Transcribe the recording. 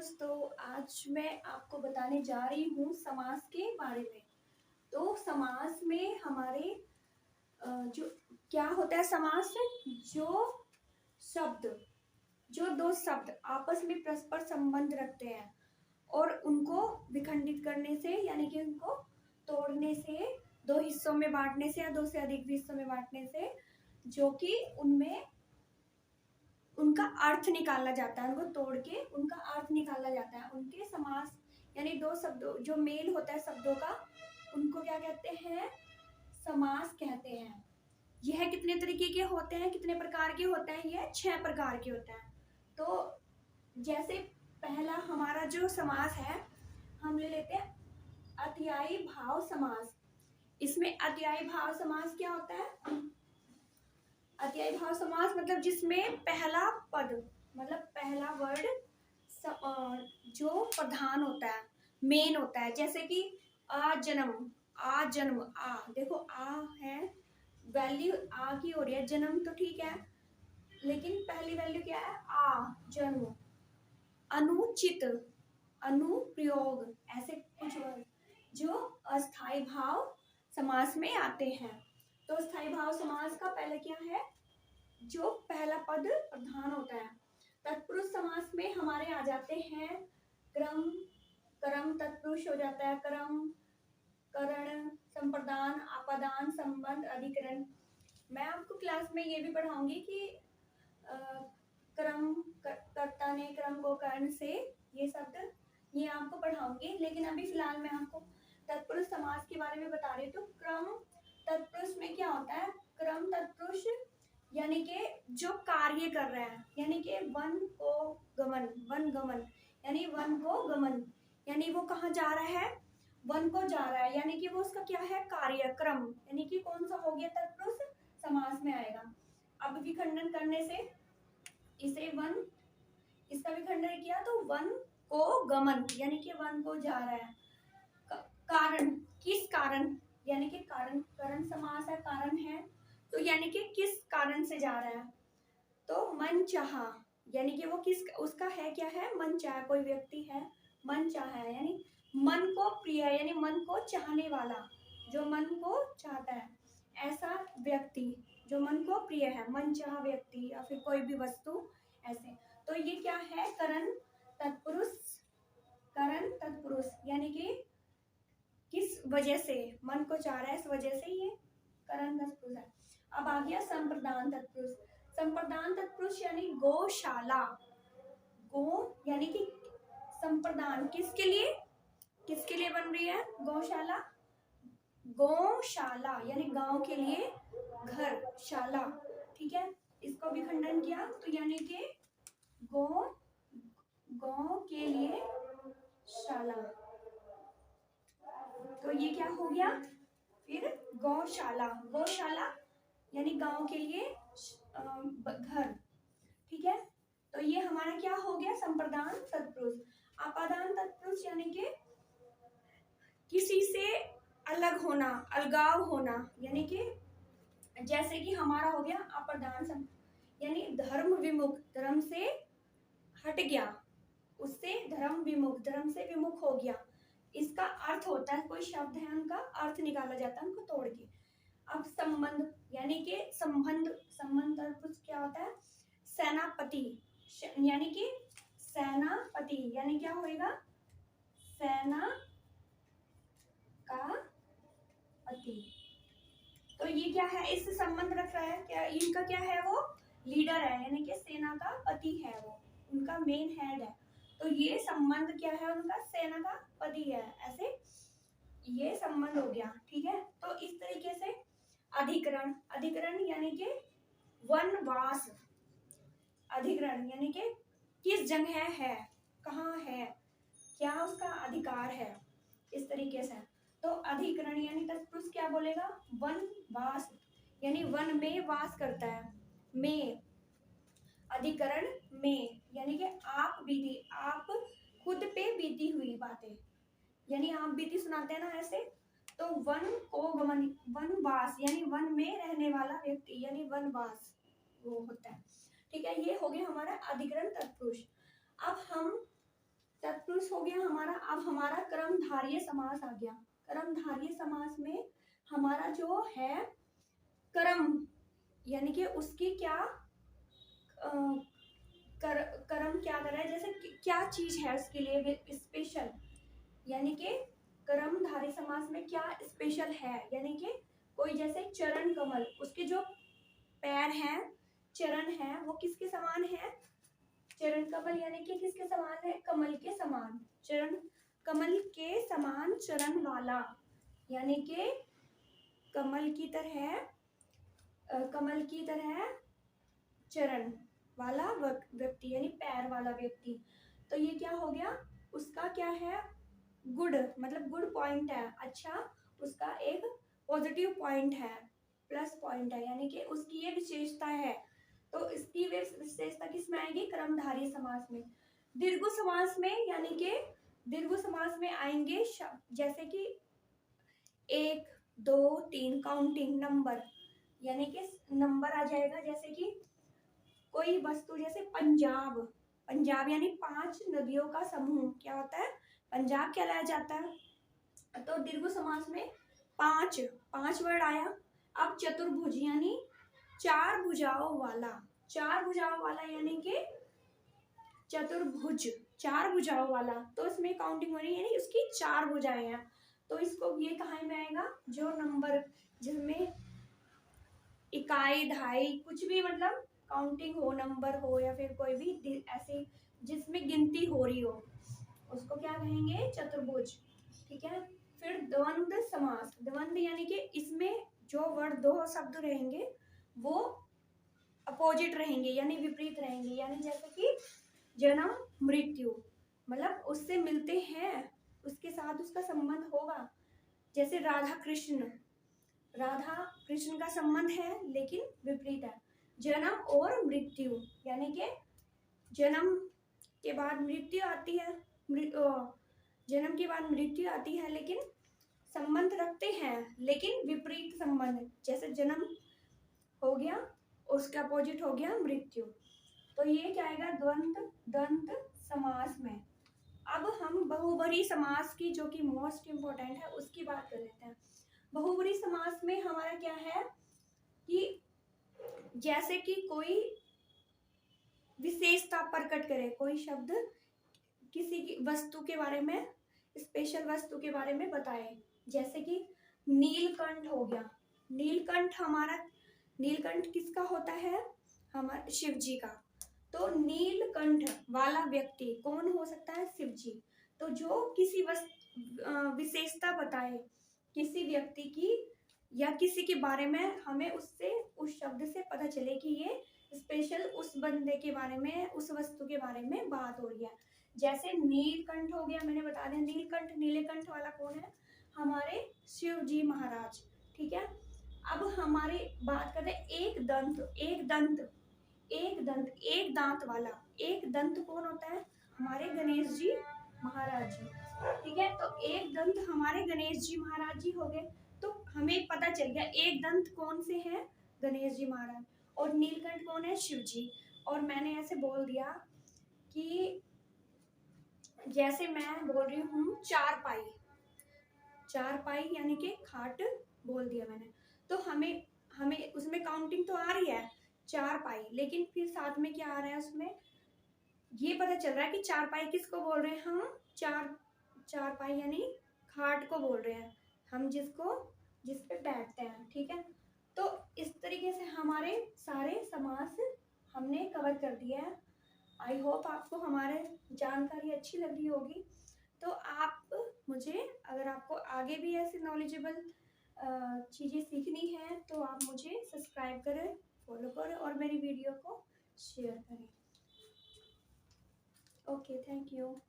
दोस्तों, आज मैं आपको बताने जा रही हूँ समास के बारे में। तो समास में हमारे जो क्या होता है समास में, शब्द जो दो शब्द आपस में परस्पर संबंध रखते हैं और उनको विखंडित करने से यानी कि उनको तोड़ने से, दो हिस्सों में बांटने से या दो से अधिक हिस्सों में बांटने से जो कि उनमें उनका अर्थ निकाला जाता है, उनको तोड़ के उनका अर्थ निकाला जाता है। उनके समास यानी दो शब्दों जो मेल होता है शब्दों का, उनको क्या कहते हैं? समास कहते हैं। यह कितने तरीके के होते हैं, कितने प्रकार के होते हैं? यह 6 प्रकार के होते हैं। तो जैसे पहला हमारा जो समास है, हम ले लेते हैं अत्यायी भाव समास। इसमें अत्यायी भाव समास क्या होता है? अत्यायी भाव समास मतलब जिसमें पहला पद मतलब पहला वर्ड जो प्रधान होता है, मेन होता है। जैसे कि आ जन्म, आ जन्म, आ देखो आ है, वैल्यू आ की हो रही है, जन्म तो ठीक है लेकिन पहली वैल्यू क्या है? आ जन्म। अनुचित, अनुप्रयोग, ऐसे कुछ वर्ड जो अस्थायी भाव समास में आते हैं। तो स्थायी भाव समास का पहले क्या है? जो पहला पद प्रधान होता है। तत्पुरुष समास में हमारे आ जाते हैं क्रम, कर्म तत्पुरुष हो जाता है, कर्म, करण, संप्रदान, आपादान, संबंध, अधिकरण। मैं आपको क्लास में ये भी पढ़ाऊंगी कि क्रम कर्ता ने क्रम को कर्ण से, ये शब्द ये आपको पढ़ाऊंगी। लेकिन अभी फिलहाल मैं आपको तत्पुरुष समास के बारे में बता रही हूँ। तो क्रम तत्पुरुष में क्या होता है? क्रम तत्पुरुष यानी कि जो कार्य कर रहे हैं, यानी कि वन को गमन, वन गमन यानी वन को गमन, यानी वो कहाँ जा रहा है? वन को जा रहा है, यानी कि वो उसका क्या है? कार्यक्रम, यानी कि कौन सा हो गया? तत्पुरुष समास में आएगा। अब विखंडन करने से इसे वन, इसका विखंडन किया तो वन को गमन यानी कि वन को जा रहा है। कारण, किस कारण, यानी कि कारण, करण समास है, कारण है तो यानी कि किस कारण से जा रहा है। तो मन चाहा यानी कि वो किस, उसका है क्या है? मन चाहा, कोई व्यक्ति है मन चाहा है यानी मन को प्रिय है, यानी मन को चाहने वाला, जो मन को चाहता है ऐसा व्यक्ति, जो मन को प्रिय है, मन चाहा व्यक्ति या फिर कोई भी वस्तु ऐसे। तो ये क्या है? करण तत्पुरुष, करण तत्पुरुष यानी कि किस वजह से मन को चाह रहा है, इस वजह से ये करण तत्पुरुष है। अब आ गया संप्रदान तत्पुरुष। संप्रदान तत्पुरुष यानी गौशाला, गो यानी कि संप्रदान किसके लिए, किसके लिए बन रही है? गौशाला, गौशाला यानी गांव के लिए घर, शाला, ठीक है। इसको भी खंडन किया तो यानी कि गौ, गौ के लिए शाला, तो ये क्या हो गया? फिर गौशाला, गौशाला यानी गांव के लिए घर, ठीक है। तो ये हमारा क्या हो गया? संप्रदान तत्पुरुष। आपादान तत्पुरुष यानी कि किसी से अलग होना, अलगाव होना, यानी कि जैसे कि हमारा हो गया अप्रदान यानी धर्म विमुख, धर्म से हट गया, उससे धर्म विमुख, धर्म से विमुख हो गया। इसका अर्थ होता है, कोई शब्द है उनका अर्थ निकाला जाता है उनको तोड़ के। अब संबंध यानी कि संबंध, संबंध तत्पुरुष क्या होता है? सेनापति, यानी कि सेनापति यानी क्या होएगा? सेना का पति। तो ये क्या है? इससे संबंध रख रहा है क्या? इनका क्या है? वो लीडर है, यानी कि सेना का पति है, वो उनका मेन हेड है। तो ये संबंध क्या है उनका? सेना का पति है, ऐसे ये संबंध हो गया, ठीक है। तो इस तरीके से अधिकरण, अधिकरण यानी कि वनवास, अधिकरण यानी कि किस जगह है, कहाँ है, क्या उसका अधिकार है, इस तरीके से। तो अधिकरण यानी तत्पुरुष क्या बोलेगा? वनवास यानी वन में वास करता है, में, अधिकरण में यानी कि आप बीती, आप खुद पे बीती हुई बातें, यानी आप बीती सुनाते हैं ना ऐसे। तो वन को गमन, वनवास यानी वन में रहने वाला व्यक्ति, यानी वनवास वो होता है, ठीक है। ये हो गया हमारा अधिकरण तत्पुरुष। अब हम तत्पुरुष हो गया हमारा। अब हमारा कर्मधारय समास आ गया। कर्मधारय समास में हमारा जो है कर्म यानी कि उसकी क्या कर्म क्या कर रहा है, जैसे क्या चीज है उसके लिए स्पेशल, यानी कि कर्मधारय समास में क्या स्पेशल है, यानी कि कोई जैसे चरण कमल, उसके जो पैर हैं, चरण है, वो किसके समान है, चरण कमल यानी कि किसके समान है, कमल के समान, चरण कमल के समान चरण वाला, यानी कि कमल की तरह चरण वाला व्यक्ति, यानी पैर वाला व्यक्ति। तो ये क्या हो गया, उसका क्या है, गुड, मतलब गुड पॉइंट है, अच्छा, उसका एक पॉजिटिव पॉइंट है, प्लस पॉइंट है, यानी कि उसकी ये विशेषता है। तो इसकी विशेषता किसमें आएगी, कर्मधारय समास में। दीर्घ समास में, यानी कि दीर्घ समास में आएंगे जैसे कि 1 2 3 काउंटिंग नंबर, यानी कि नंबर आ जाएगा, जैसे कि कोई वस्तु, जैसे पंजाब, पंजाब यानी 5 नदियों का समूह क्या होता है, पंजाब कहलाया जाता है। तो दीर्घ समास में 5 वर्ड आया। अब चतुर्भुज यानी 4 भुजाओं वाला, 4 भुजाओं वाला यानी कि चतुर्भुज, 4 भुजाओं वाला, तो इसमें काउंटिंग हो रही है, यानी उसकी 4 भुजाएं हैं। तो इसको ये कहाँ में आएगा, जो नंबर जिसमें इकाई दहाई कुछ भी, मतलब काउंटिंग हो, नंबर हो, या फिर कोई भी ऐसी जिसमें गिनती हो रही हो, उसको क्या कहेंगे, चतुर्भुज। ठीक है। फिर द्वंद्व समास, द्वंद्व यानी कि इसमें जो वर्ड, दो शब्द रहेंगे वो अपोजिट रहेंगे, यानी विपरीत रहेंगे, यानी जैसे कि जन्म मृत्यु, मतलब उससे मिलते हैं, उसके साथ उसका संबंध होगा। जैसे राधा कृष्ण का संबंध है लेकिन विपरीत है। जन्म और मृत्यु, यानी कि जन्म के बाद मृत्यु आती है, जन्म के बाद मृत्यु आती है, लेकिन संबंध रखते हैं, लेकिन विपरीत संबंध, जैसे जन्म हो गया, उसका अपोजिट हो गया मृत्यु। तो ये क्या आएगा, द्वंद्व समास में। अब हम बहुवरी समास की, जो कि मोस्ट इंपोर्टेंट है, उसकी बात कर लेते हैं। बहुवरी समास में हमारा क्या है कि जैसे कि कोई विशेषता प्रकट करे, कोई शब्द किसी की वस्तु के बारे में, स्पेशल वस्तु के बारे में बताए, जैसे कि नीलकंठ हो गया। नीलकंठ किसका होता है, हमारे शिव जी का। तो नीलकंठ वाला व्यक्ति कौन हो सकता है, शिव जी। तो जो किसी विशेषता बताए किसी व्यक्ति की या किसी के बारे में, हमें उससे, उस शब्द से पता चले कि ये स्पेशल उस बंदे के बारे में, उस वस्तु के बारे में बात हो रही है। जैसे नीलकंठ हो गया, मैंने बता दिया, नीलकंठ, नीलकंठ वाला कौन है, हमारे शिव जी महाराज। ठीक है। अब हमारी बात करते हैं एक दांत वाला। एक दंत कौन होता है, हमारे गणेश जी महाराज जी। ठीक है। तो एक दंत हमारे गणेश जी महाराज जी हो गए। तो हमें पता चल गया एक दंत कौन से हैं, गणेश जी महाराज, और नीलकंठ कौन है, शिव जी। और मैंने ऐसे बोल दिया कि जैसे मैं बोल रही हूँ चारपाई यानी कि खाट बोल दिया मैंने, तो हमें उसमें काउंटिंग तो आ रही है 4 पाई, लेकिन फिर साथ में क्या आ रहा है, उसमें ये पता चल रहा है कि 4 पाई किसको बोल रहे हैं हम, चार पाई यानी खाट को बोल रहे हैं हम, जिस पे बैठते हैं। ठीक है। तो इस तरीके से हमारे सारे समास हमने कवर कर दिया है। आई होप आपको हमारे जानकारी अच्छी लग रही होगी। तो आप मुझे, अगर आपको आगे भी ऐसे नॉलेजेबल चीज़ें सीखनी है, तो आप मुझे सब्सक्राइब करें, फॉलो करें और मेरी वीडियो को शेयर करें। Okay, thank you.